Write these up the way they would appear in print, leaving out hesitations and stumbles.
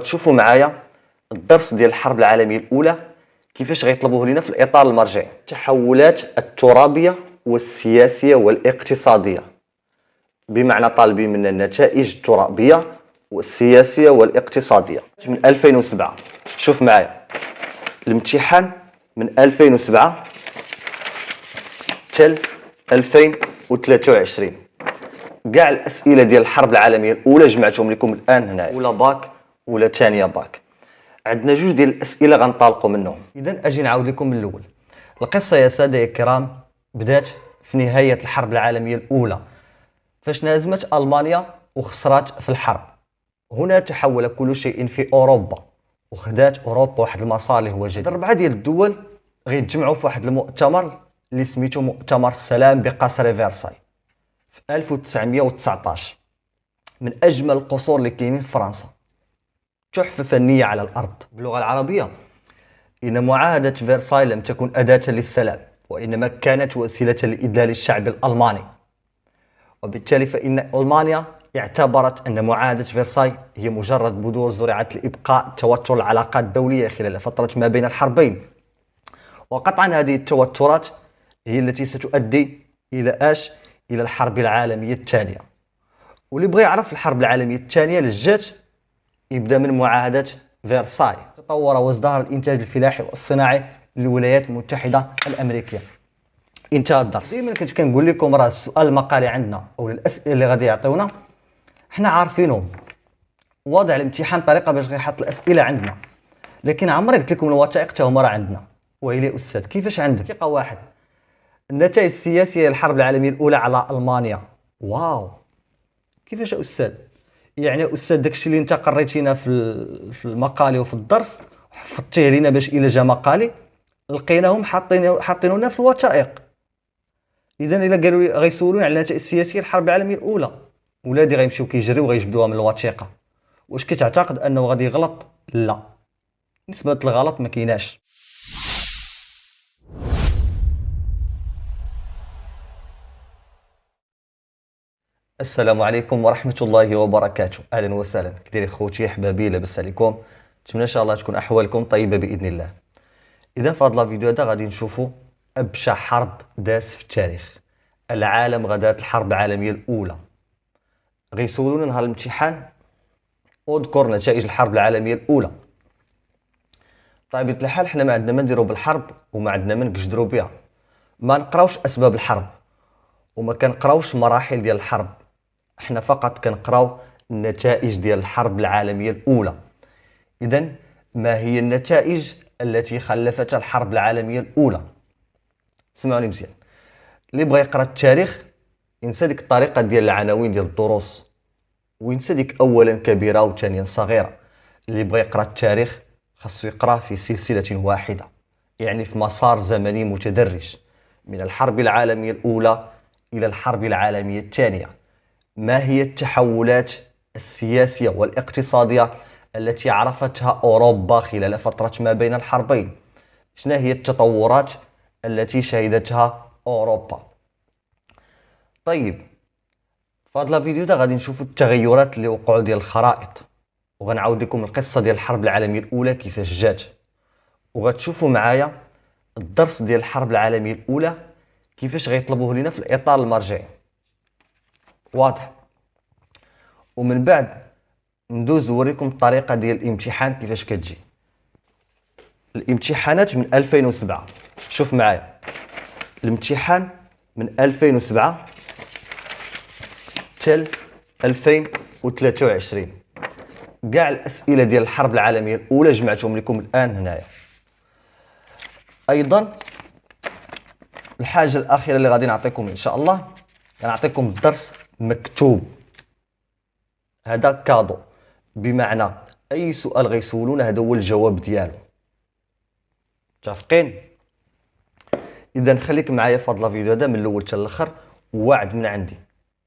وغتشوفوا معايا الدرس ديال الحرب العالميه الاولى كيفاش غيطلبوه لنا في الاطار المرجعي. التحولات الترابيه والسياسيه والاقتصاديه، بمعنى طالبين منا النتائج الترابيه والسياسيه والاقتصاديه من 2007. شوف معايا الامتحان من 2007 حتى 2023. كاع الاسئله ديال الحرب العالميه الاولى جمعتهم لكم الان هنا، اولى باك ولا ثانيه باك. عندنا جوج ديال الاسئله غنطالقوا منهم. اذا اجي نعاود لكم من الاول. القصه يا ساده الكرام بدات في نهايه الحرب العالميه الاولى، فاش نهزمت المانيا وخسرت في الحرب. هنا تحول كل شيء في اوروبا، وخدات اوروبا واحد المسار اللي هو جديد. 4 ديال الدول غيتجمعوا في واحد المؤتمر اللي سميتو مؤتمر السلام بقصر فيرساي في 1919. من اجمل القصور اللي كاينين في فرنسا، تحفه فنيه على الارض. باللغه العربيه ان معاهده فيرساي لم تكن اداه للسلام، وانما كانت وسيله لإذلال الشعب الالماني. وبالتالي فإن ألمانيا اعتبرت أن معاهدة فيرساي هي مجرد بذور زرعت لإبقاء توتر العلاقات الدولية خلال فترة ما بين الحربين. وقطعا هذه التوترات هي التي ستؤدي إلى إلى الحرب العالمية الثانية. واللي بغى يعرف الحرب العالمية الثانية لجات يبدأ من معاهدة فيرساي. تطور وازدهر الإنتاج الفلاحي والصناعي للولايات المتحدة الأمريكية. انتهى الدرس. ديما كنت كنقول لكم راه السؤال المقالي عندنا او الاسئله اللي غادي يعطيونا حنا عارفينهم، واضع الامتحان طريقه باش غيحط الاسئله عندنا، لكن عمري قلت لكم الوثائق حتى هما راه عندنا. ويلي استاذ كيفاش عندك؟ ثقه واحد، النتائج السياسيه للحرب العالميه الاولى على المانيا. واو كيفاش استاذ؟ يعني استاذ داكشي اللي انت قريتينا في المقالي وفي الدرس حفظتيه لينا باش الى جا مقالي لقيناهم حاطينونا في الوثائق. اذا الا قالوا لي غيسولوني على النتائج السياسيه الحرب العالميه الاولى، ولادي غيمشيو كيجريو وغيجبدوها من الوثيقه. واش كتعتقد انه غادي يغلط؟ لا، نسبه الغلط ما كايناش. السلام عليكم ورحمه الله وبركاته. اهلا وسهلا، كديري خوتي احبابي؟ لاباس عليكم؟ نتمنى ان شاء الله تكون احوالكم طيبه باذن الله. اذا في هذا الفيديو هذا غادي نشوفوا ابشع حرب داز في التاريخ. العالم غدات الحرب العالميه الاولى. غيسولونا نهار الامتحان اذكر نتائج الحرب العالميه الاولى. طبيعة الحال حنا ما عندنا ما نديرو بالحرب وما عندنا ما نقجدرو بها. ما نقراوش اسباب الحرب وما كنقراوش مراحل ديال الحرب، حنا فقط كنقراو النتائج ديال الحرب العالميه الاولى. اذا ما هي النتائج التي خلفتها الحرب العالميه الاولى؟ سمعوني مزيان، اللي بغى يقرا التاريخ ينسى ديك الطريقه ديال العناوين ديال الدروس، وينسى ديك اولا كبيره وثانيا صغيره. اللي بغى يقرا التاريخ خاصو يقراه في سلسله واحده، يعني في مسار زمني متدرج من الحرب العالميه الاولى الى الحرب العالميه الثانيه. ما هي التحولات السياسيه والاقتصاديه التي عرفتها اوروبا خلال فتره ما بين الحربين؟ شنو هي التطورات التي شهدتها اوروبا؟ طيب في هذا الفيديو ده غادي نشوفوا التغيرات اللي وقعوا ديال الخرائط، وغنعاود لكم القصه ديال الحرب العالميه الاولى كيفاش جات، وغتشوفوا معايا الدرس ديال الحرب العالميه الاولى كيفاش غيطلبوه لنا في الاطار المرجعي. واضح؟ ومن بعد ندوز نوريكم الطريقه ديال الامتحان كيفاش كتجي. الامتحانات من 2007. شوف معايا الامتحان من 2007 حتى 2023. كاع الاسئله ديال الحرب العالميه الاولى جمعتهم لكم الان هنايا. ايضا الحاجه الاخيره اللي غادي نعطيكم ان شاء الله، غنعطيكم الدرس مكتوب. هذا كادو، بمعنى اي سؤال غيسولونا هذا هو الجواب ديالو. متفقين؟ اذا خليك معايا في هذا الفيديو هذا من الاول حتى الاخر، وعد من عندي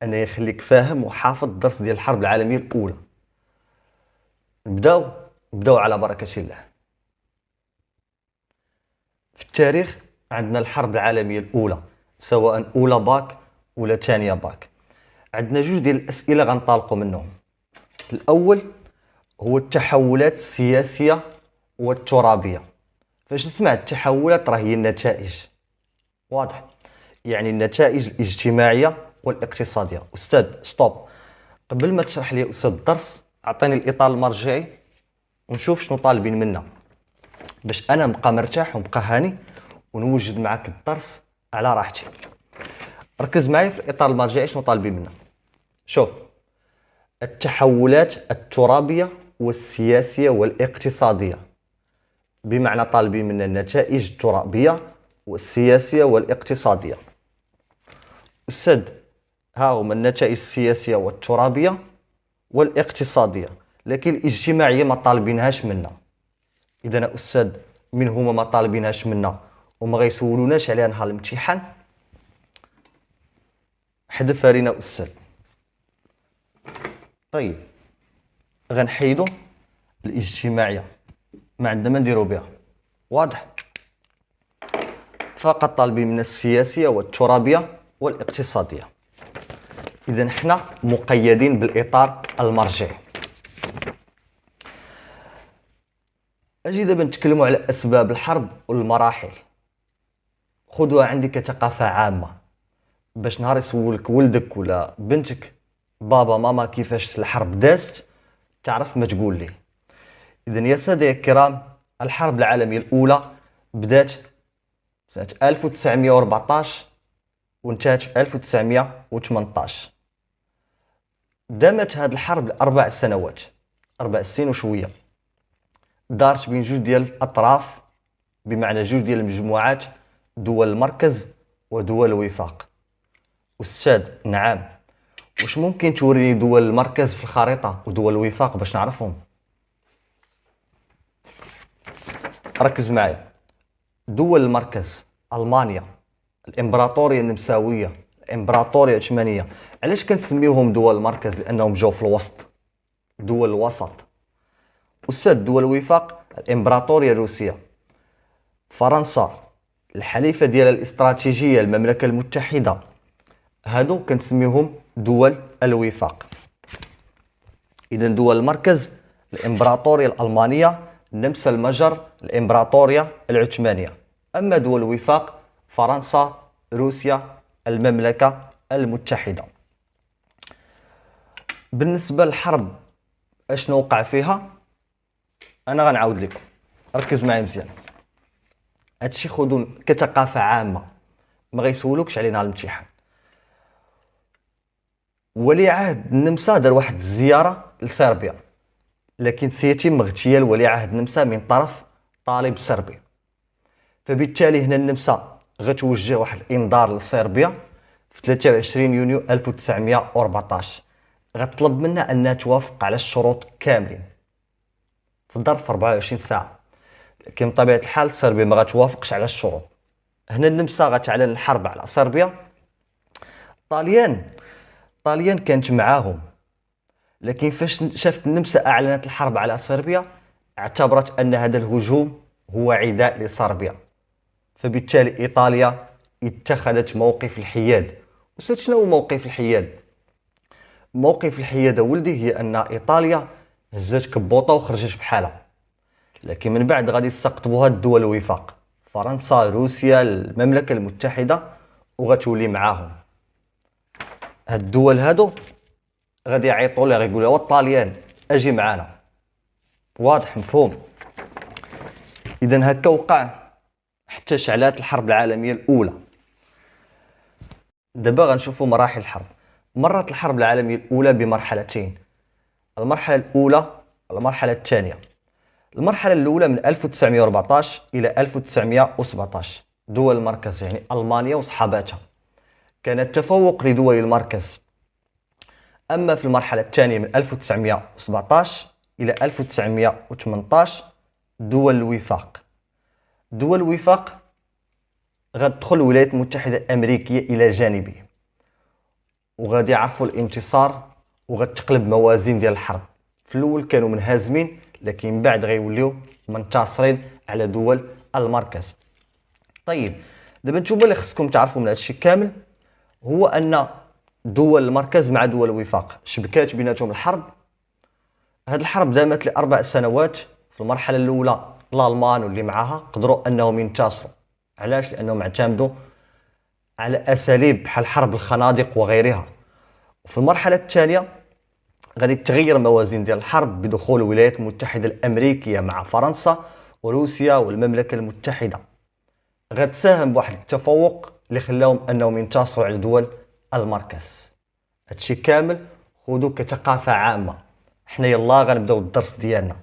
انا يخليك فاهم وحافظ الدرس ديال الحرب العالميه الاولى. نبداو على بركه الله. في التاريخ عندنا الحرب العالميه الاولى، سواء اولى باك ولا ثانيه باك. عندنا جوج ديال الاسئله غنطالقوا منهم. الاول هو التحولات السياسية والترابية. فاش نسمع التحولات راه هي النتائج، واضح؟ يعني النتائج الاجتماعية والاقتصادية. أستاذ ستوب، قبل ما تشرح لي أستاذ الدرس أعطيني الإطار المرجعي ونشوف شنو طالبين منا، باش أنا نبقى مرتاح ونبقى هاني ونوجد معك الدرس على راحتي. ركز معي في الإطار المرجعي شنو طالبين منا. شوف، التحولات الترابية والسياسية والاقتصادية، بمعنى طالبين منا النتائج الترابية والسياسية والاقتصادية. أستاذ، ها هما النتائج السياسية والترابية والاقتصادية، لكن الاجتماعية ما طالبينهاش منا. إذا أستاذ، من هما ما طالبينهاش منا وما غيسولوناش عليها نهار الامتحان؟ حذفها لينا أستاذ. طيب، غنحيدو الاجتماعية، ما عندنا ما نديرو بها، واضح؟ فقط طالبين من السياسية والترابية والاقتصادية. إذا حنا مقيدين بالإطار المرجعي. أجي دابا نتكلموا على أسباب الحرب والمراحل. خذوها عندي كثقافة عامة، باش نهار يسولك ولدك ولا بنتك بابا ماما كيفاش الحرب دازت، تعرف ما تقول ليه. إذا يا سادة الكرام، الحرب العالمية الأولى بدات سنة 1914 وانتهت في 1918. دامت هذه الحرب ل4 سنوات، 4 سنين وشوية. دارت بين جوج ديال الأطراف، بمعنى جوج ديال المجموعات، دول المركز ودول الوفاق. أستاذ، نعم. واش ممكن توريني دول المركز في الخريطة ودول الوفاق باش نعرفهم؟ ركز معايا. دول المركز: ألمانيا، الإمبراطورية النمساوية، الإمبراطورية العثمانية. علاش كنسميوهم دول المركز؟ لأنهم جاو في الوسط، دول الوسط. أستاذ، دول الوفاق: الإمبراطورية الروسية، فرنسا، الحليفة ديال الاستراتيجية المملكة المتحدة. هادو كنسميوهم دول الوفاق. إذا دول المركز: الإمبراطورية الألمانية، النمسا، المجر، الإمبراطورية العثمانية. أما دول الوفاق: فرنسا، روسيا، المملكة المتحدة. بالنسبة للحرب اشنو وقع فيها، أنا غنعاود لكم، ركز معايا مزيان. هادشي خذوا كثقافة عامة، ما غيسولوكش عليه نهار الامتحان. ولي عهد النمسا دار واحد الزيارة لصربيا، لكن سيتم اغتيال ولي عهد النمسا من طرف طالب صربي. فبالتالي هنا النمسا غتوجه واحد الانذار لصربيا في 23 يونيو 1914، غتطلب منها انها توافق على الشروط كاملين في ظرف 24 ساعة. لكن بطبيعة الحال صربيا ما غتوافقش على الشروط. هنا النمسا غتعلن الحرب على صربيا. طاليان كانت معاهم، لكن فاش شافت النمسا اعلنت الحرب على صربيا اعتبرت ان هذا الهجوم هو عداء لصربيا. فبالتالي ايطاليا اتخذت موقف الحياد. وصلت شنو هو موقف الحياد؟ موقف الحياد ولدي هي ان ايطاليا هزات كبوطه وخرجت بحالها، لكن من بعد غادي يستقطبوها الدول الوفاق: فرنسا، روسيا، المملكه المتحده، وغتولي معاهم. هاد الدول هادو غادي يعيطوا لها، غيقولوا لها الطاليان اجي معانا. واضح؟ مفهوم؟ اذا هكا وقع حتى شعلات الحرب العالميه الاولى. دابا غنشوفوا مراحل الحرب. مرت الحرب العالميه الاولى بمرحلتين: المرحله الاولى والمرحله الثانيه. المرحله الاولى من 1914 الى 1917. دول المركز يعني المانيا وصحاباتها كان التفوق لدول المركز. اما في المرحله الثانيه من 1917 الى 1918 دول الوفاق. دول الوفاق غتدخل الولايات المتحده الامريكيه الى جانبه، وغادي يعرفوا الانتصار وغتقلب موازين ديال الحرب. في الاول كانوا منهزمين، لكن بعد غيوليو منتصرين على دول المركز. طيب، دابا نتوما اللي خصكم تعرفوا من هادشي كامل هو ان دول المركز مع دول الوفاق شبكات بيناتهم الحرب، هاد الحرب دامت ل4 سنوات. في المرحله الاولى الالمان واللي معاها قدروا انهم ينتصروا. علاش؟ لانهم اعتمدوا على اساليب بحال حرب الخنادق وغيرها. وفي المرحله الثانيه غادي تغير موازين ديال الحرب بدخول الولايات المتحده الامريكيه مع فرنسا وروسيا والمملكه المتحده. غتساهم بواحد التفوق اللي خلاهم انهم ينتصروا على دول المركز. هادشي كامل خذوه كثقافه عامه. حنا يلا غنبداو الدرس ديالنا،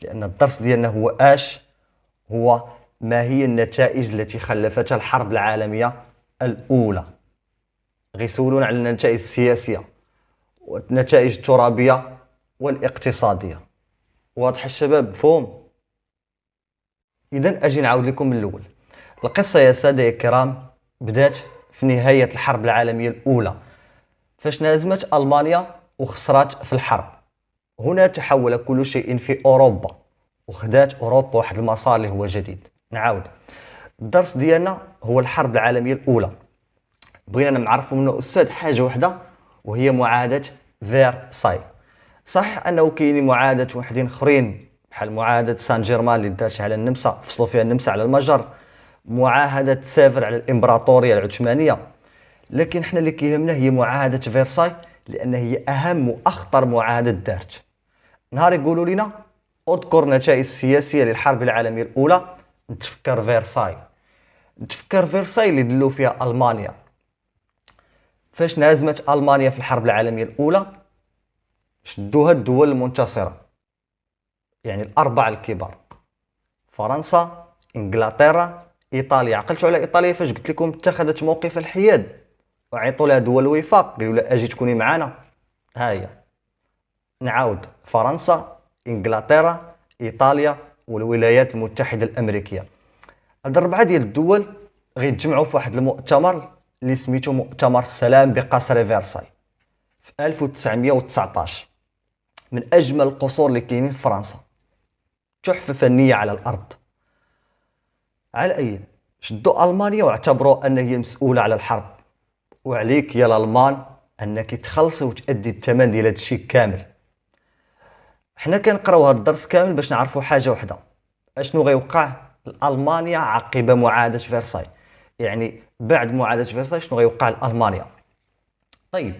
لان الدرس ديالنا هو ما هي النتائج التي خلفتها الحرب العالميه الاولى. غيسولونا على النتائج السياسيه والنتائج الترابيه والاقتصاديه. واضح الشباب؟ مفهوم؟ اذا اجي نعاود لكم من الاول. القصه يا ساده الكرام بدات في نهايه الحرب العالميه الاولى، فاش انهزمت المانيا وخسرت في الحرب. هنا تحول كل شيء في اوروبا، وخدات اوروبا واحد المسار اللي هو جديد. نعاود، الدرس ديالنا هو الحرب العالميه الاولى. بغينا نعرفوا منه استاذ حاجه واحده، وهي معاهده فيرساي. صح انه كاينين معاهدات وحدين اخرين بحال معاهده سان جيرمان اللي دارت على النمسا، فصلوا فيها النمسا على المجر، معاهده سيفر على الامبراطوريه العثمانيه، لكن حنا اللي كيهمنا هي معاهده فيرساي، لان هي اهم واخطر معاهده دارت. نهار يقولوا لنا اذكر النتائج السياسيه للحرب العالميه الاولى، نتفكر فيرساي. نتفكر فيرساي اللي دلوا فيها المانيا. فاش انهزمت المانيا في الحرب العالميه الاولى شدوها الدول المنتصره، يعني الاربعه الكبار: فرنسا، انجلترا، ايطاليا. عقلتوا على ايطاليا فاش قلت لكم اتخذت موقف الحياد وعيطوا لها دول الوفاق، قالوا لها اجي تكوني معنا. ها هي. نعاود: فرنسا، انجلترا، ايطاليا والولايات المتحده الامريكيه. هاد الربعه ديال الدول غيتجمعوا في واحد المؤتمر اللي سميتو مؤتمر السلام بقصر فيرساي في 1919. من اجمل القصور اللي كاينين في فرنسا، تحفه فنيه على الارض. على اي شدوا المانيا واعتبروا ان هي المسؤوله على الحرب، وعليك يا الالمان انك تخلصي وتادي الثمن ديال هادشي كامل. حنا كنقراو هاد الدرس كامل باش نعرفوا حاجه واحده: اشنو غيوقع لالمانيا عقب معاهده فيرساي. يعني بعد معاهده فيرساي شنو غيوقع لالمانيا. طيب،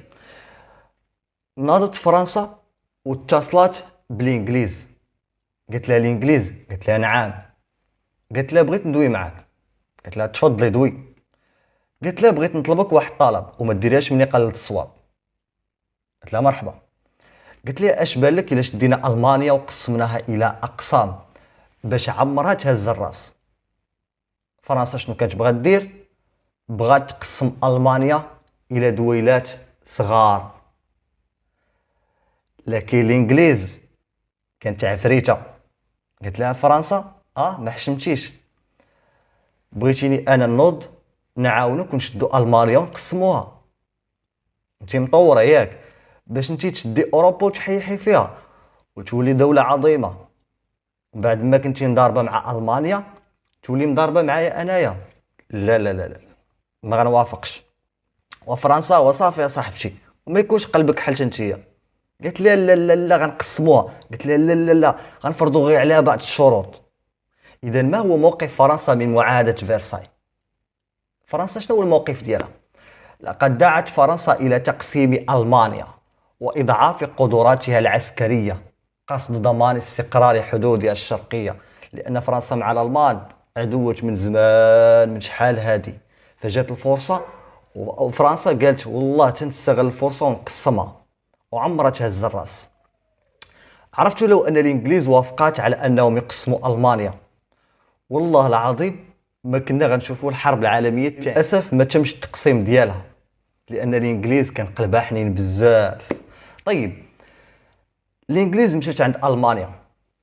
ناضت فرنسا واتصلت بالانجليز. قالت لها الانجليز، قالت لها نعم. قالت لها بغيت ندوي معاك. قالت لها تفضلي دوي. قالت لها بغيت نطلبك واحد الطلب وما ديريهاش مني قلت الصواب. قالت لها مرحبا. قالت لها اش بان لك الا شدينا المانيا وقسمناها الى اقسام باش عمرها تهز الراس؟ فرنسا شنو كانت بغات دير؟ بغات تقسم المانيا الى دويلات صغار. لكن الانجليز كانت عفريته، قالت لها فرنسا ما حشمتيش، بغيتيني انا نوض نعاونك ونشدوا المانيا ونقسموها. انت مطوره ياك باش انت تشدي اوروبا وتحيحي فيها وتولي دوله عظيمه، بعد ما كنتي مضاربه مع المانيا تولي مضاربه معايا انايا. لا لا لا لا، ما غنوافقش. وفرنسا وصافي يا صاحبتي وما يكونش قلبك حالت انتيا. قالت لا لا لا لا غنقسموها. قالت لا لا لا لا غنفرضوا غير عليها بعض الشروط. اذا ما هو موقف فرنسا من معاهده فيرساي؟ فرنسا شنو هو الموقف ديالها؟ لقد دعت فرنسا الى تقسيم المانيا واضعاف قدراتها العسكريه قصد ضمان استقرار حدودها الشرقيه، لان فرنسا مع الالمان عدوة من زمان، من شحال هادي. فجات الفرصه وفرنسا قالت والله تنستغل الفرصه ونقسمها، وعمرها تهز الراس. عرفتوا لو ان الانجليز وافقات على انهم يقسموا المانيا، والله العظيم ما كنا غنشوفوا الحرب العالميه الثانيه. للاسف ما تمش التقسيم ديالها، لان الانجليز كان قلبها حنين بزاف. طيب، الانجليز مشات عند المانيا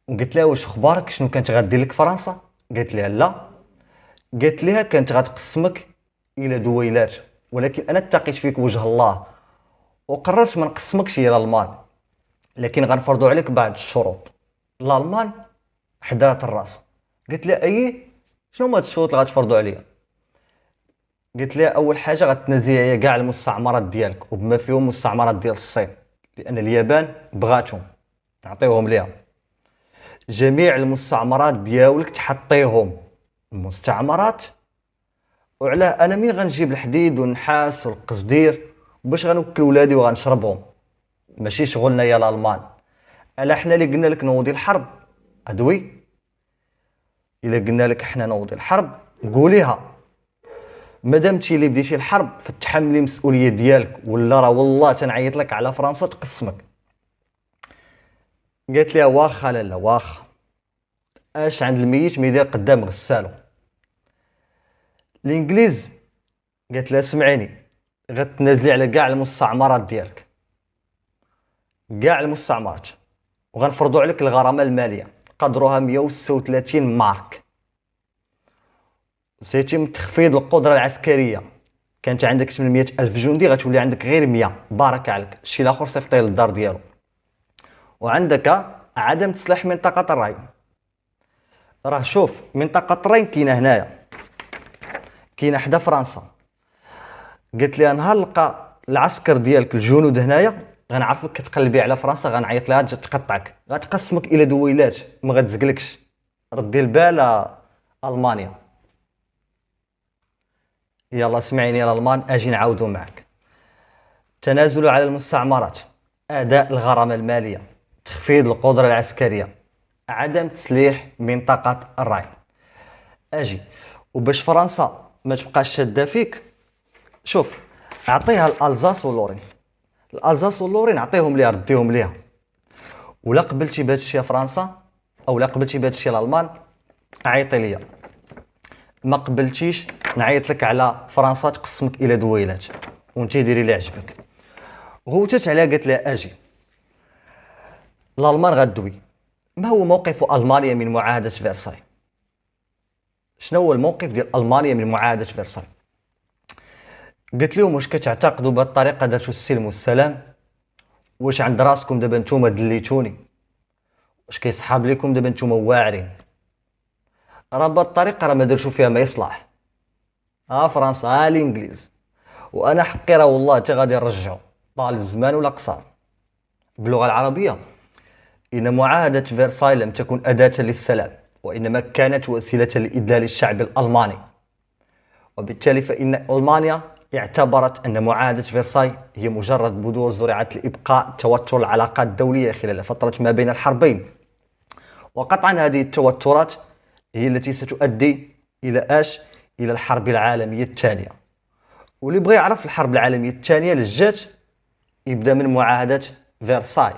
وقلت لها واش اخبارك، شنو كانت غدير لك فرنسا؟ قالت لها لا. قالت لها كانت غتقسمك الى دويلات، ولكن انا اتقيت فيك وجه الله وقررت ما نقسمكش الى الالمان، لكن غنفرضوا عليك بعض الشروط. الالمان حدات الراس، قلت لها اي شنو هما الشروط اللي غتفرضوا عليا؟ قلت لها اول حاجه غتنزعي كاع المستعمرات ديالك وبما فيهم المستعمرات ديال الصين، لان اليابان بغاتهم. نعطيوهم ليها. جميع المستعمرات ديالك تحطيهم مستعمرات، وعلاه انا مين غنجيب الحديد والنحاس والقصدير باش غنوكل ولادي وغنشربهم؟ ماشي شغلنا يا الالمان. الا حنا اللي قلنا لك نوضي الحرب ادوي، الا قلنا لك حنا نوضي الحرب قوليها. مادام انتي اللي بديتي الحرب فتحملي المسؤوليه ديالك، ولا راه والله تنعيط لك على فرنسا تقسمك. قالت لها واخا لالا واخا، اش عند الميت ما يدير قدام غسالو. الانجليز قالت لها سمعيني، غتنازلي على كاع المستعمرات ديالك، كاع المستعمرات، وغنفرضوا عليك الغرامه الماليه قدرها 136 مارك. سيتم تخفيض القدره العسكريه، كانت عندك 800 الف جندي غتولي عندك غير 100. بارك عليك، الشيء الاخر صيفطيه للدار ديالو. وعندك عدم تصليح منطقه الراي. راه شوف، منطقه الراي كاينه هنايا، كاينه حدا فرنسا. قلت لها نهار لقى العسكر ديالك الجنود هنايا غنعرفك كتقلبي على فرنسا، غنعيط لها تجي تقطعك، غتقسمك الى دويلات ما غتزقلكش. ردي البال المانيا. يلا سمعيني يا الالمان، اجي نعاودو معاك. تنازل على المستعمرات، اداء الغرامه الماليه، تخفيض القدره العسكريه، عدم تسليح منطقه الراين. اجي وباش فرنسا ما تبقاش شاده فيك، شوف اعطيها الالزاس واللورين. الالزاس واللورين عطيهم ليها، رديهم ليها. ولا قبلتي بهذا الشيء يا فرنسا، او لا قبلتي بهذا الشيء الالمان، عيطي ليا. ما قبلتيش نعيط لك على فرنسا تقسمك الى دويلات وانت ديري اللي عجبك. غوتت عليها قالت لها اجي، الالمان غدوي. ما هو موقف المانيا من معاهده فرساي؟ شنو هو الموقف ديال المانيا من معاهده فرساي؟ قلت لهم واش كتعتقدوا بهذه الطريقه درتوا السلم والسلام؟ واش عند راسكم دابا نتوما دليتوني؟ واش كيصحاب لكم دابا نتوما واعرين؟ راه بهذه الطريقه راه ما درتو فيها ما يصلح. فرنسا الانجليز، وانا حقي راه والله حتى غادي نرجعو طال الزمان ولا قصار. باللغه العربيه ان معاهده فرساي لم تكن اداه للسلام، وانما كانت وسيله لإذلال الشعب الالماني. وبالتالي فإن ألمانيا اعتبرت أن معاهدة فرساي هي مجرد بذور زرعت لإبقاء توتر العلاقات الدولية خلال فترة ما بين الحربين. وقطعا هذه التوترات هي التي ستؤدي إلى إلى الحرب العالمية الثانية. واللي بغى يعرف الحرب العالمية الثانية لجات يبدأ من معاهدة فرساي.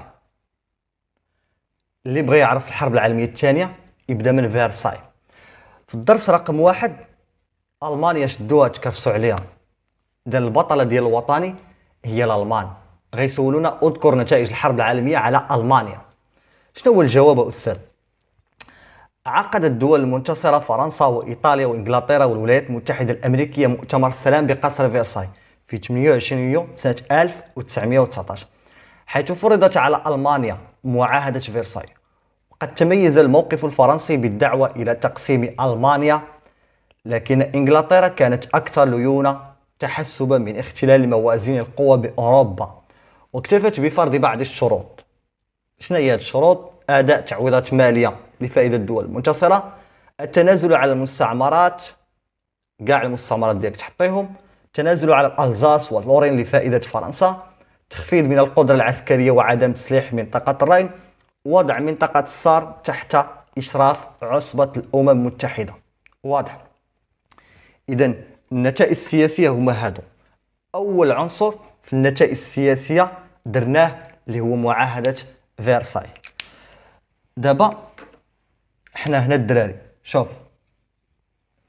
اللي بغى يعرف الحرب العالمية الثانية يبدأ من فرساي. في الدرس رقم 1 ألمانيا شدوها تكرسوا عليها، دار البطلة ديال الوطني هي الألمان. غيسولونا اذكر نتائج الحرب العالمية على ألمانيا. شنو هو الجواب أستاذ؟ عقدت الدول المنتصرة فرنسا وإيطاليا وإنجلترا والولايات المتحدة الأمريكية مؤتمر السلام بقصر فرساي في 28 يونيو سنة 1919، حيث فرضت على ألمانيا معاهدة فرساي. وقد تميز الموقف الفرنسي بالدعوة إلى تقسيم ألمانيا، لكن إنجلترا كانت أكثر ليونة تحسبا من اختلال موازين القوى بأوروبا، واكتفت بفرض بعض الشروط. شنو هي الشروط؟ أداء تعويضات مالية لفائدة الدول المنتصرة، التنازل على المستعمرات، كاع المستعمرات ديالك تحطيهم، التنازل على الألزاس واللورين لفائدة فرنسا، تخفيض من القدرة العسكرية وعدم تسليح منطقة الراين، وضع منطقة السار تحت إشراف عصبة الأمم المتحدة. واضح؟ إذن النتائج السياسية هما هادو. أول عنصر في النتائج السياسية درناه اللي هو معاهدة فرساي. دابا حنا هنا الدراري، شوف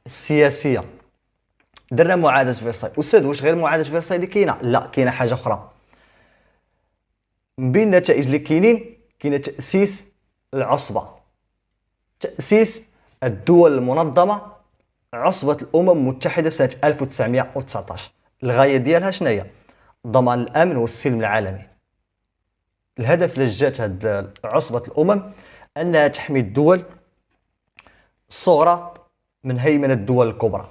السياسية درنا معاهدة فرساي. أستاذ واش غير معاهدة فرساي اللي كاينة؟ لا، كاينة حاجة أخرى. من بين النتائج اللي كاين تأسيس العصبة، تأسيس الدول المنظمة عصبة الأمم المتحدة سنة 1919. الغاية ديالها شنو هي؟ ضمان الأمن والسلم العالمي. الهدف لجات هاد عصبة الأمم أنها تحمي الدول الصغرى من هيمنة الدول الكبرى.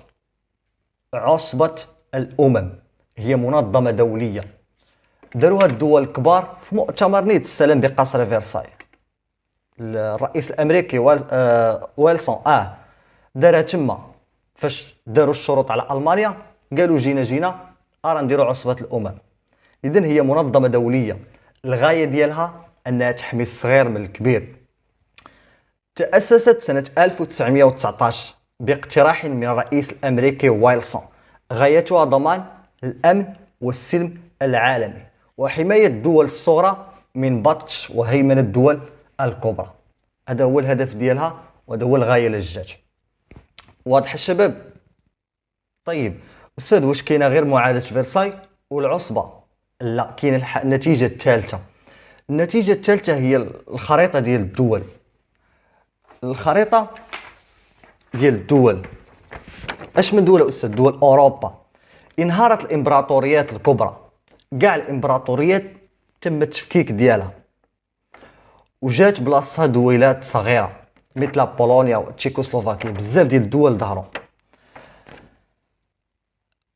عصبة الأمم هي منظمة دولية داروها الدول الكبار في مؤتمر نيت السلام بقصر فرساي. الرئيس الامريكي ويلسون دارها تما فاش داروا الشروط على المانيا، قالوا جينا راه نديروا عصبه الامم. اذا هي منظمه دوليه الغايه ديالها انها تحمي الصغير من الكبير. تاسست سنه 1919 باقتراح من الرئيس الامريكي ويلسون، غايتها ضمان الامن والسلم العالمي وحمايه الدول الصغرى من بطش وهيمنه الدول الكبرى. هذا هو الهدف ديالها وهذا هو الغايه للجات. واضح الشباب؟ طيب استاذ، واش كاينه غير معاهده فرساي والعصبه؟ لا، كاين النتيجه الثالثه. النتيجه الثالثه هي الخريطه ديال الدول. الخريطه ديال الدول اش من دول استاذ؟ دول اوروبا. انهارت الامبراطوريات الكبرى، كاع الامبراطوريات تم التفكيك ديالها وجات بلاصتها دويلات صغيره مثل بولونيا وتشيكوسلوفاكيا. بزاف ديال الدول ظهروا.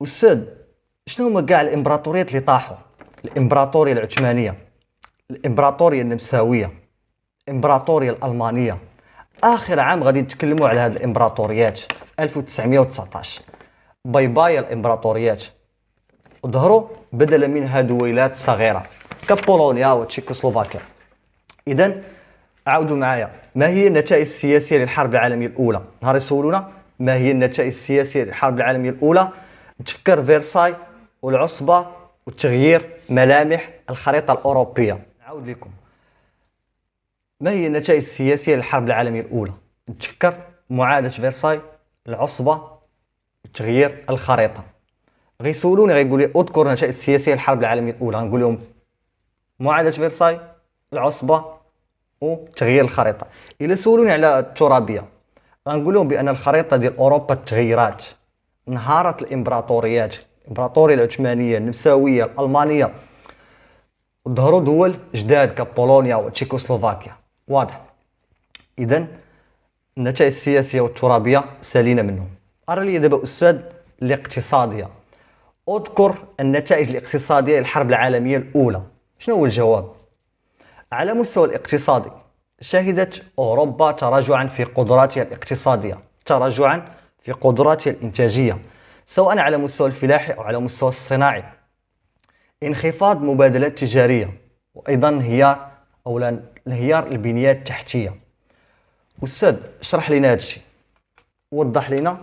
استاذ، شنو هما كاع الامبراطوريات اللي طاحوا؟ الامبراطوريه العثمانيه، الامبراطوريه النمساويه، الامبراطوريه الالمانيه. اخر عام غادي نتكلموا على هذه الامبراطوريات في 1919. باي باي الامبراطوريات، وظهروا بدلا منها دويلات صغيره كبولونيا وتشيكوسلوفاكيا. اذا عاودوا معايا، ما هي النتائج السياسيه للحرب العالميه الاولى؟ نهار يسولونا ما هي النتائج السياسيه للحرب العالميه الاولى، نتفكر فيرساي والعصبه وتغيير ملامح الخريطه الاوروبيه. نعاود لكم، ما هي النتائج السياسيه للحرب العالميه الاولى؟ نتفكر معاهده فيرساي، العصبه وتغيير الخريطه. غيسولوني غيقول لي اذكر النتائج السياسيه للحرب العالميه الاولى، غنقول لهم معاهده فيرساي، العصبه وتغيير الخريطه. الا سولوني على الترابيه غنقول لهم بان الخريطه ديال اوروبا تغيرات، انهارت الامبراطوريات، الامبراطوريه العثمانيه، النمساويه، الالمانيه، ظهروا دول جداد كبولونيا وتشيكوسلوفاكيا. واضح؟ اذا النتائج السياسيه والترابيه سالينا منهم. ارى لي دابا استاذ الاقتصاديه، اذكر النتائج الاقتصاديه للحرب العالميه الاولى. شنو هو الجواب؟ على مستوى الاقتصادي شهدت اوروبا تراجعا في قدراتها الاقتصاديه، تراجعا في قدراتها الانتاجيه، سواء على مستوى الفلاحي او على مستوى الصناعي. انخفاض مبادلات تجاريه، وايضا انهيار انهيار البنيات التحتيه. استاذ اشرح لنا هذا الشيء، وضح لنا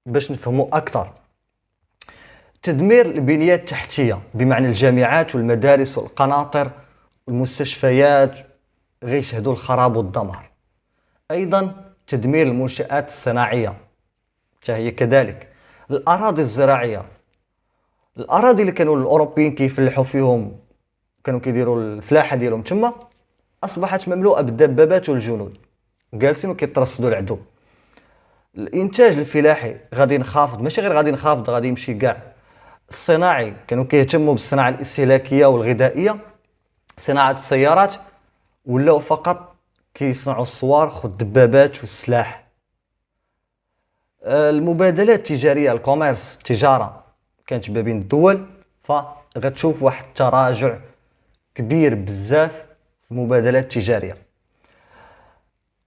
باش نفهموا اكثر. تدمير البنيات التحتيه بمعنى الجامعات والمدارس والقناطر والمستشفيات غيشهدوا الخراب والدمار. ايضا تدمير المنشآت الصناعيه هي كذلك. الاراضي الزراعيه، الاراضي اللي كانوا الاوروبيين كيفلحوا فيهم، كانوا كيديروا الفلاحه ديالهم تما، اصبحت مملوءه بالدبابات والجنود جالسين وكيترصدوا العدو. الانتاج الفلاحي غادي ينخفض، ماشي غير غادي ينخفض، غادي يمشي كاع. الصناعي كانوا كيهتموا بالصناعه الاستهلاكيه والغذائيه، صناعه السيارات ولاو فقط كيصنعوا الصواريخ والدبابات والسلاح. المبادلات التجاريه، الكوميرس، التجاره كانت ما بين الدول، فغتشوف واحد التراجع كبير بزاف في المبادلات التجاريه.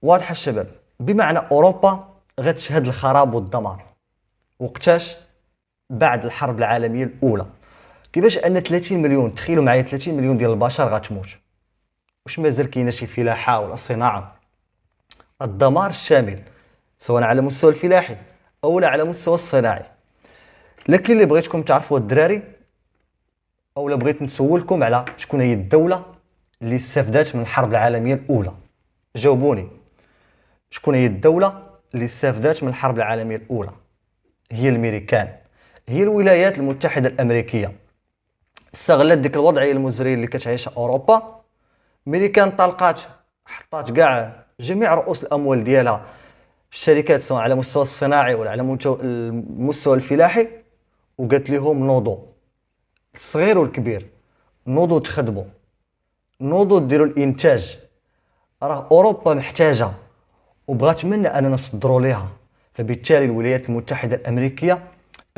واضح الشباب؟ بمعنى اوروبا غتشهد الخراب والدمار. وقتاش؟ بعد الحرب العالميه الاولى. كيفاش ان 30 مليون، تخيلوا معايا 30 مليون ديال البشر غتموت، واش مازال كاينه شي فلاحه ولا صناعه؟ الدمار الشامل سواء على مستوى الفلاحي او على مستوى الصناعي. لكن اللي بغيتكم تعرفوا الدراري، او بغيت نسولكم على شكون هي الدوله اللي استفادت من الحرب العالميه الاولى. جاوبوني، شكون هي الدوله اللي استفادت من الحرب العالميه الاولى؟ هي الامريكان، هي الولايات المتحده الامريكيه. استغلت ديك الوضعيه المزريه اللي كتعيشها اوروبا. امريكان طلقات، حطات كاع جميع رؤوس الاموال ديالها في الشركات سواء على مستوى الصناعي ولا على المستوى الفلاحي، وقالت لهم نوضوا، الصغير والكبير نوضوا تخدموا، نوضوا ديروا الانتاج، راه اوروبا محتاجه وبغات منا اننا نصدروا ليها. فبالتالي الولايات المتحده الامريكيه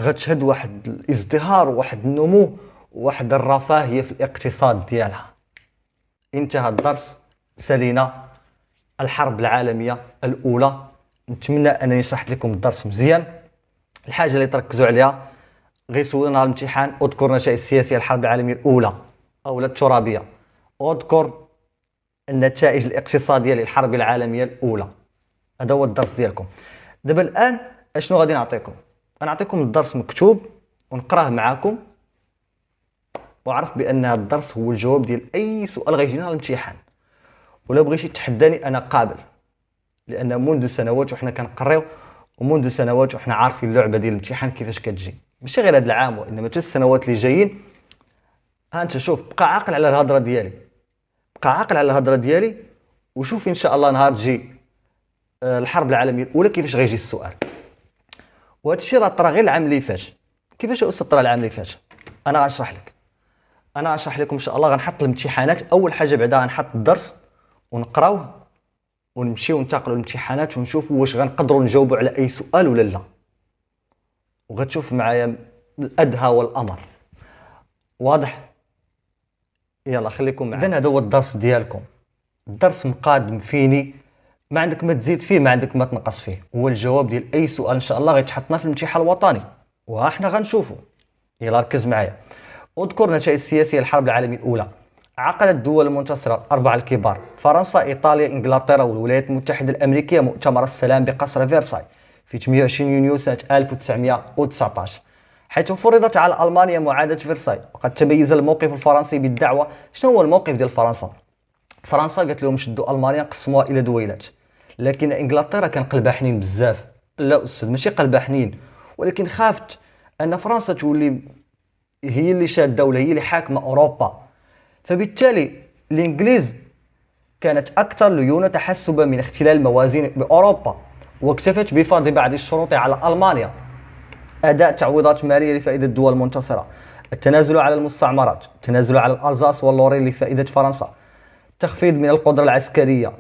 غتشهد واحد الازدهار وواحد النمو وواحد الرفاهيه في الاقتصاد ديالها. انتهى الدرس، سالينا الحرب العالميه الاولى. نتمنى انني شرحت لكم الدرس مزيان. الحاجه اللي تركزوا عليها غير سولنا نهار الامتحان: اذكر النتائج السياسيه للحرب العالميه الاولى او الترابيه. اذكر النتائج الاقتصاديه للحرب العالميه الاولى. هذا هو الدرس ديالكم. دابا الان اشنو غادي نعطيكم؟ غنعطيكم الدرس مكتوب ونقراه معاكم، وعرف بان هذا الدرس هو الجواب ديال اي سؤال غيجينا على الامتحان. ولا بغيتي تحداني انا قابل، لان منذ سنوات وحنا كنقريو، ومنذ سنوات وحنا عارفين اللعبه ديال الامتحان كيفاش كتجي، ماشي غير هذا العام وانما حتى السنوات اللي جايين. ها انت شوف، بقى عاقل على الهضره ديالي، بقى عاقل على الهضره ديالي، وشوف ان شاء الله نهار تجي الحرب العالميه الاولى كيفاش غيجي السؤال. وهذا الشيء راه طرا غير العام اللي فات. كيفاش استاذ طرا العام اللي فات؟ انا غنشرح لك، انا غنشرح لكم ان شاء الله. غنحط الامتحانات اول حاجه، بعدا غنحط الدرس ونقراوه ونمشيو ننتقلوا للامتحانات ونشوفوا واش غنقدروا نجاوبوا على اي سؤال ولا لا. وغتشوف معايا الادهى والامر. واضح؟ يلا خليكم معايا. اذا هذا هو الدرس ديالكم. الدرس مقادم فيني، ما عندك ما تزيد فيه، ما عندك ما تنقص فيه. هو الجواب ديال اي سؤال ان شاء الله غيتحطنا في الامتحان الوطني، وها حنا غنشوفوا. يلا ركز معايا. اذكر النتائج السياسيه للحرب العالميه الاولى. عقدت الدول المنتصره الاربعه الكبار فرنسا، ايطاليا، انجلترا والولايات المتحده الامريكيه مؤتمر السلام بقصر فيرساي في 28 يونيو سنه 1919، حيث فرضت على المانيا معاهده فيرساي. وقد تميز الموقف الفرنسي بالدعوه. شنو هو الموقف ديال فرنسا؟ فرنسا قالت لهم شدوا المانيا قسموها الى دويلات، لكن انجلترا كان قلبها حنين بزاف. لا استاذ، ماشي قلبها حنين، ولكن خافت ان فرنسا تولي هي اللي شاده ولا هي اللي حاكمه اوروبا. فبالتالي الانجليز كانت اكثر ليونه تحسبا من اختلال موازين باوروبا، واكتفت بفرض بعض الشروط على المانيا: اداء تعويضات ماليه لفائده الدول المنتصره، التنازل على المستعمرات، التنازل على الالزاس واللورين لفائده فرنسا، تخفيض من القدره العسكريه،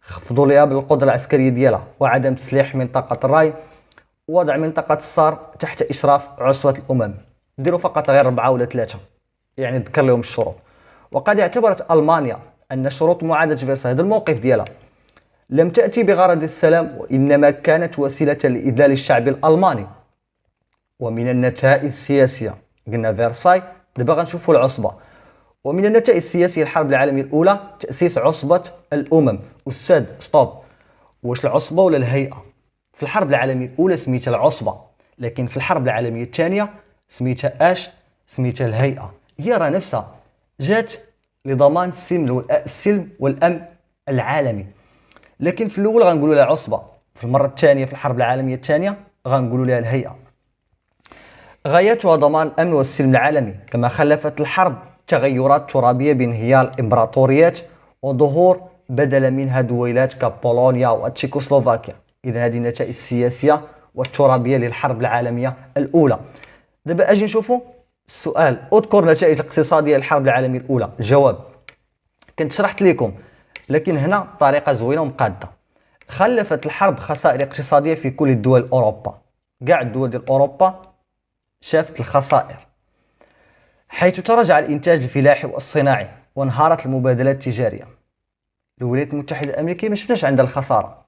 خفضوا لها بالقدره العسكريه ديالها، وعدم تسليح منطقه الراين، ووضع منطقه الصار تحت اشراف عصبه الامم. ديروا فقط غير 4 ولا 3، يعني ذكر لهم الشروط. وقد اعتبرت المانيا ان شروط معاهده فيرساي، هذا الموقف ديالها، لم تاتي بغرض السلام، وانما كانت وسيله لاذلال الشعب الالماني. ومن النتائج السياسيه، قلنا فيرساي، دابا غنشوفوا العصبه. ومن النتائج السياسيه للحرب العالميه الاولى تاسيس عصبه الامم. استاذ ستوب، واش العصبه ولا الهيئه؟ في الحرب العالميه الاولى سميتها العصبه، لكن في الحرب العالميه الثانيه سميتها اش؟ سميتها الهيئه. هي راه نفسها جات لضمان السلم والامن العالمي، لكن في الاول غنقولوا لها عصبه، في المره الثانيه في الحرب العالميه الثانيه غنقولوا لها الهيئه. غايتها ضمان الامن والسلم العالمي، كما خلفت الحرب تغيرات ترابيه بانهيار الامبراطوريات وظهور بدلا منها دويلات كبولونيا وتشيكوسلوفاكيا. اذا هذه النتائج السياسيه والترابيه للحرب العالميه الاولى. دابا اجي نشوفوا السؤال: اذكر النتائج الاقتصاديه للحرب العالميه الاولى. الجواب كنت شرحت لكم، لكن هنا بطريقه زوينه ومقاده. خلفت الحرب خسائر اقتصاديه في كل دول اوروبا، كاع الدول ديال اوروبا شافت الخسائر، حيث تراجع الانتاج الفلاحي والصناعي وانهارت المبادلات التجاريه. الولايات المتحده الامريكيه ما شفناش عندها الخساره،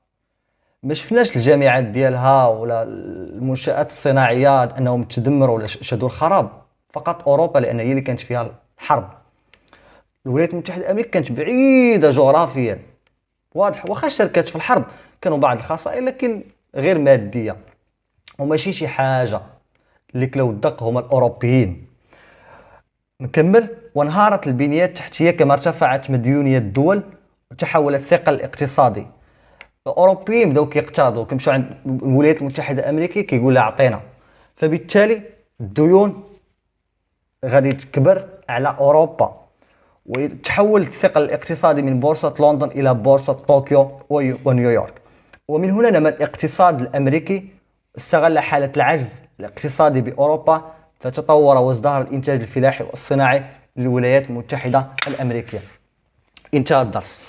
ما شفناش الجامعات ديالها ولا المنشآت الصناعيه انهم تدمروا ولا شادوا الخراب. فقط اوروبا، لان هي اللي كانت فيها الحرب. الولايات المتحده الامريكيه كانت بعيده جغرافيا، واضح. واخا شاركت في الحرب كانوا بعض الخسائر، لكن غير ماديه وماشي شي حاجه اللي كلاو الدق هما الاوروبيين. نكمل. وانهارت البنيه التحتيه كما ارتفعت مديونيه الدول وتحول الثقل الاقتصادي. الاوروبيين بداو كيقترضوا، كيمشيو عند الولايات المتحده الامريكيه كيقول لها عطينا، فبالتالي الديون غادي تكبر على اوروبا، وتحول الثقل الاقتصادي من بورصه لندن الى بورصه طوكيو ونيويورك. ومن هنا نما الاقتصاد الامريكي، استغل حاله العجز الاقتصادي باوروبا فتطور وازدهر الانتاج الفلاحي والصناعي للولايات المتحده الامريكيه. انتهى الدرس.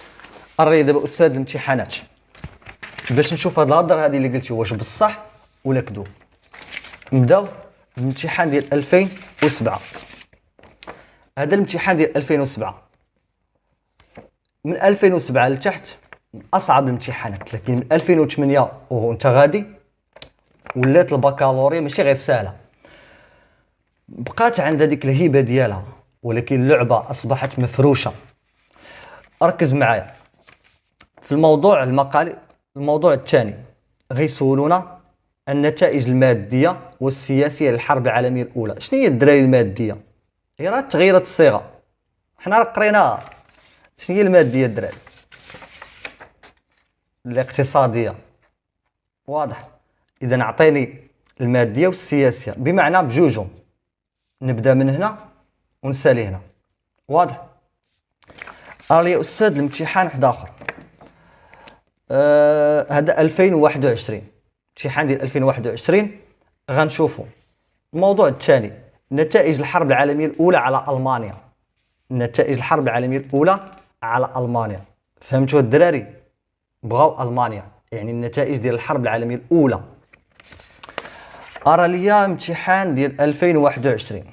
الري دابا استاذ الامتحانات باش نشوف هاد الهضره هذه اللي قلتي واش بصح ولا كذوب. نبداو بالامتحان ديال 2007. هذا الامتحان ديال 2007 من 2007 لتحت من اصعب الامتحانات، لكن من 2008 وانت غادي ولات البكالوريا ماشي غير سهله، بقات عندها ديك الهيبه ديالها، ولكن اللعبه اصبحت مفروشه. ركز معايا في الموضوع المقالي. الموضوع الثاني غيسولونا النتائج الماديه والسياسيه للحرب العالميه الاولى. شنو هي الدراري الماديه؟ هي راه تغيرت الصيغه، حنا راه قريناها. شنو هي الماديه الدراري؟ الاقتصاديه. واضح؟ اذا اعطيني الماديه والسياسيه بمعنى بجوجهم، نبدا من هنا ونسالي هنا. واضح؟ يا استاذ الامتحان واحد اخر، هذا 2021 امتحان ديال 2021 غنشوفوا. الموضوع الثاني نتائج الحرب العالميه الاولى على المانيا. نتائج الحرب العالميه الاولى على المانيا. فهمتوا الدراري؟ بغاو المانيا يعني النتائج ديال الحرب العالميه الاولى. ليا امتحان ديال 2021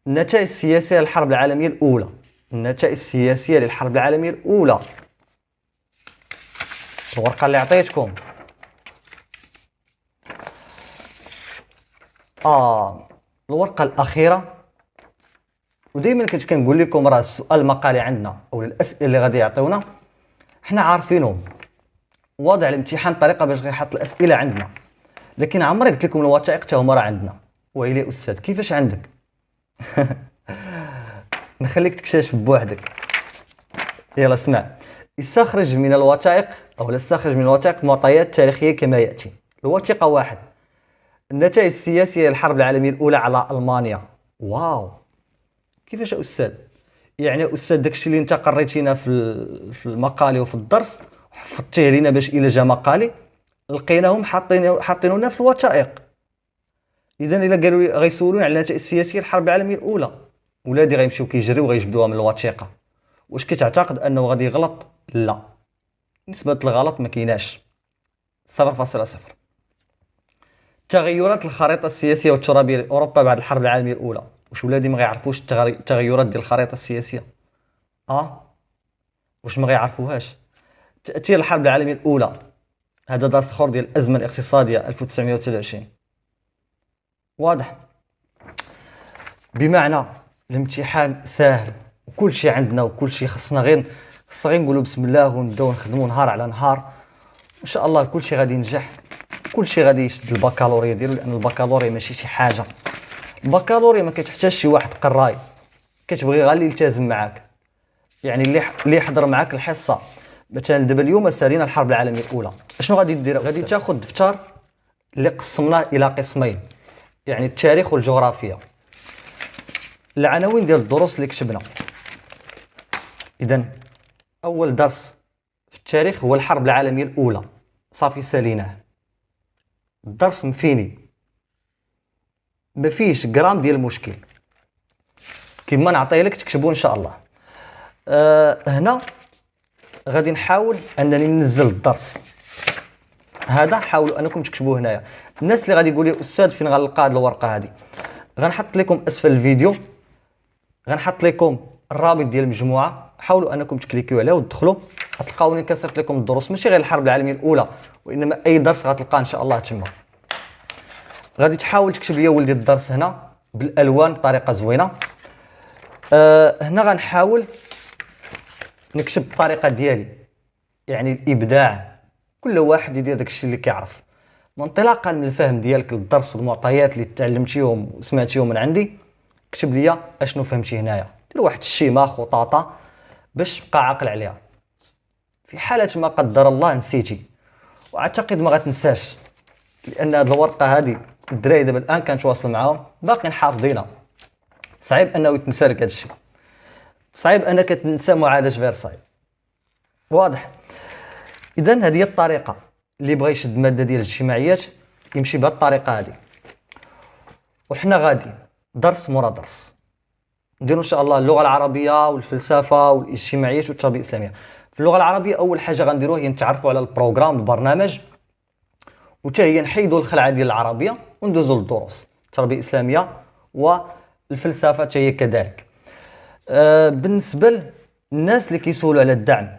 النتائج السياسيه للحرب العالميه الاولى. النتائج السياسيه للحرب العالميه الاولى، الورقه اللي عطيتكم. الورقه الاخيره. ودائما كنت كنقول لكم راه السؤال المقالي عندنا او الاسئله اللي غادي يعطيونا حنا عارفينهم، واضع الامتحان طريقه باش غيحط الاسئله عندنا، لكن عمري قلت لكم الوثائق حتى هما راه عندنا. ويلي استاذ كيفاش عندك؟ نخليك تكتشف بوحدك. يلا اسمع، استخرج من الوثائق او لا استخرج من الوثائق معطيات تاريخيه كما ياتي. الوثيقه واحد، النتائج السياسيه للحرب العالميه الاولى على المانيا. واو، كيفاش استاذ؟ يعني استاذ داكشي اللي انت قريتينا في المقالي وفي الدرس حفظتيه لينا باش الى جا مقالي لقيناهم حاطينونا في الوثائق. اذا الا قالوا لي غيسولون على النتائج السياسيه للحرب العالميه الاولى، ولادي غيمشيو كيجريو وغيجبدوها من الوثيقه. واش كتعتقد انه غادي يغلط؟ لا، نسبه الغلط ما كايناش، 0.0. تغيرات الخريطه السياسيه والترابيه لاوروبا بعد الحرب العالميه الاولى. واش ولادي ما غيعرفوش التغيرات ديال الخريطه السياسيه؟ واش ما غيعرفوهاش؟ تاثير الحرب العالميه الاولى، هذا درس اخر ديال الازمه الاقتصاديه 1929. واضح؟ بمعنى الامتحان ساهل وكل شيء عندنا وكل شيء خصنا غير نقولوا بسم الله ونبداو نخدموا نهار على نهار، ان شاء الله كل شيء غادي ينجح، كل شيء غادي يشد البكالوريا ديالو. لان البكالوريا ماشي شي حاجه، البكالوريا ما كتحتاجش شي واحد قراي، كتبغي غير اللي يلتزم معاك، يعني اللي يحضر معاك الحصه. مثلا دابا اليوم سالينا الحرب العالميه الاولى، شنو غادي دير؟ غادي تاخذ دفتر اللي قسمناه الى قسمين، يعني التاريخ والجغرافيا، العناوين ديال الدروس اللي كتبنا. اذا اول درس في التاريخ هو الحرب العالميه الاولى، صافي ساليناه. الدرس مفيني، ما فيش غرام ديال المشكل، كما نعطيه لك تكتبوا ان شاء الله. هنا غادي نحاول انني ننزل الدرس هذا، حاولوا انكم تكتبوه هنايا. الناس اللي غادي يقول لي استاذ فين غنلقى هذه الورقه هذه، غنحط لكم اسفل الفيديو، غنحط لكم الرابط ديال المجموعه، حاولوا انكم تكليكيو عليه وتدخلوا غتلقاوني كنصيفط لكم الدروس، ماشي غير الحرب العالميه الاولى وانما اي درس غتلقاه ان شاء الله تما. غادي تحاول تكتب لي ولدي الدرس هنا بالالوان بطريقه زوينه. هنا غنحاول نكتب بالطريقه ديالي، يعني الابداع، كل واحد يدير داكشي اللي كيعرف. انطلاقا من الفهم ديالك للدرس والمعطيات اللي تعلمتيهم وسمعتيهم من عندي، كتب لي اشنو فهمتي هنايا، دير واحد الشيمه خطاطه باش تبقى عاقل عليها. في حاله ما قدر الله نسيتي، واعتقد ما غتنساش، لان هذه الورقه هذه الدراري دابا الان كنتواصل معاهم باقيين حافظينها، صعيب انه يتنسى لك هذا الشيء، صعيب انك تنسى معاهده فرساي. واضح؟ اذا هذه هي الطريقه اللي بغى يشد ماده ديال الاجتماعيات يمشي بهذه الطريقه هذه. وحنا غادي درس مورا درس نديروا ان شاء الله اللغه العربيه والفلسفه والاجتماعيات والتربيه الاسلاميه. في اللغه العربيه اول حاجه غنديروها هي نتعرفوا على البروغرام البرنامج، وتا هي نحيدوا الخلعه ديال العربيه وندوزوا للدروس التربيه الاسلاميه والفلسفه حتى هي كذلك. بالنسبه للناس اللي كيسولوا على الدعم،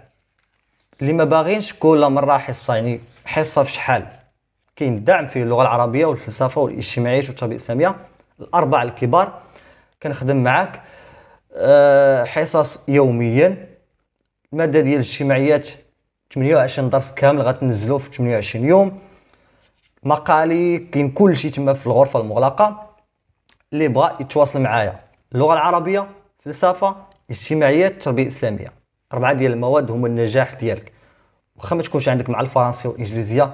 اللي ما باغينش كل مره حصه، يعني حصه في شحال. كاين الدعم فيه اللغه العربيه والفلسفه والاجتماعيات والتربيه الاسلاميه، الاربعه الكبار. كنخدم معاك حصص يوميا. الماده ديال الاجتماعيات 28 درس كامل غتنزلو في 28 يوم. مقالي كاين كلشي تما في الغرفه المغلقه. اللي بغى يتواصل معايا، اللغه العربيه، فلسفه، اجتماعيات، التربيه الاسلاميه، 4 ديال المواد هما النجاح ديالك. واخا ما تكونش عندك مع الفرنسيه والانجليزيه،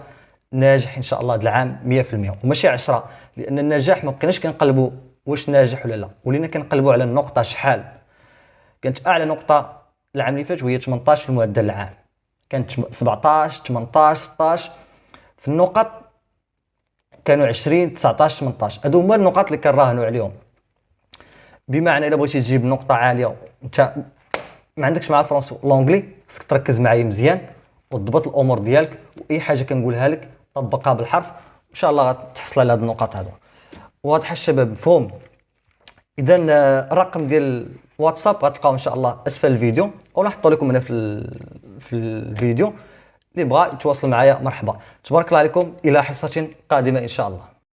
ناجح ان شاء الله هذا العام 100%، وماشي 10. لان النجاح ما بقيناش كنقلبوا واش ناجح ولا لا، ولينا كنقلبوا على النقطه شحال. كانت اعلى نقطه العام اللي فات وهي 18 في المعدل العام، كانت 17 18 16 في النقط، كانوا 20 19 18. هادو هما النقاط اللي كنراهنوا عليهم. بمعنى الا بغيتي تجيب نقطه عاليه انت ما عندكش مع الفرنسي والانجلي، خصك تركز معايا مزيان وتضبط الامور ديالك، واي حاجه كنقولها لك طبقها بالحرف، ان شاء الله غتحصل على هاد النقاط هادو. واضح الشباب؟ مفهوم؟ اذا الرقم ديال الواتساب غتلقاو ان شاء الله اسفل الفيديو، او نحطو لكم هنا في الفيديو. اللي بغى يتواصل معايا مرحبا. تبارك الله عليكم، الى حصه قادمه ان شاء الله.